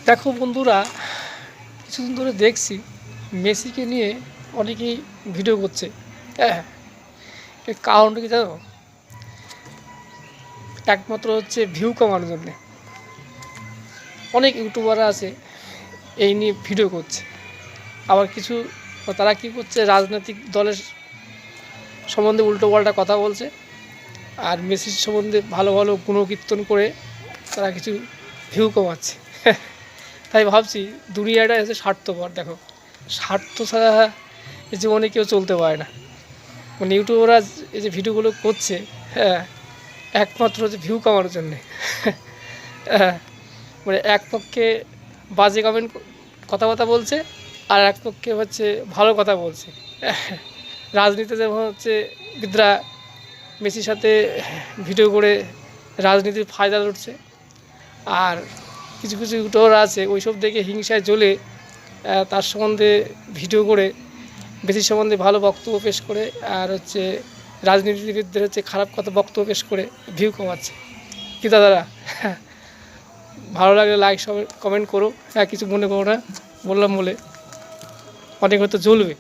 দেখো বন্ধুরা, কিছুদিন ধরে দেখছি মেসিকে নিয়ে অনেকেই ভিডিও করছে। হ্যাঁ, এর কারণটা কি জানো? একমাত্র হচ্ছে ভিউ কমানোর জন্যে। অনেক ইউটিউবাররা আছে এই নিয়ে ভিডিও করছে। আবার কিছু তারা কি করছে, রাজনৈতিক দলের সম্বন্ধে উল্টো পাল্টা কথা বলছে, আর মেসির সম্বন্ধে ভালো ভালো গুণকীর্তন করে তারা কিছু ভিউ কমাচ্ছে। তাই ভাবছি দুনিয়াটা হচ্ছে স্বার্থপর। দেখো, স্বার্থ ছাড়া এই জীবনে কেউ চলতে পারে না। মানে ইউটিউবাররা এই যে ভিডিওগুলো করছে, হ্যাঁ, একমাত্র হচ্ছে ভিউ কামানোর জন্যে। হ্যাঁ, মানে এক পক্ষে বাজে কমেন্ট কথাবার্তা বলছে, আর এক পক্ষে হচ্ছে ভালো কথা বলছে। রাজনীতিতে যেমন হচ্ছে বিদ্রা মেসির সাথে ভিডিও করে রাজনীতির ফায়দা লুটছে, আর কিছু কিছু ইউটিউবার আছে ওইসব দেখে হিংসায় জ্বলে তার সম্বন্ধে ভিডিও করে মেসির সম্বন্ধে ভালো বক্তব্য পেশ করে, আর হচ্ছে রাজনীতিবিদদের হচ্ছে খারাপ কথা বক্তব্য পেশ করে ভিউ কমাচ্ছে। কি দাদারা, ভালো লাগলে লাইক সবাই কমেন্ট করো। হ্যাঁ, কিছু মনে করো না, বললাম বলে অনেক হয়তো জ্বলবে।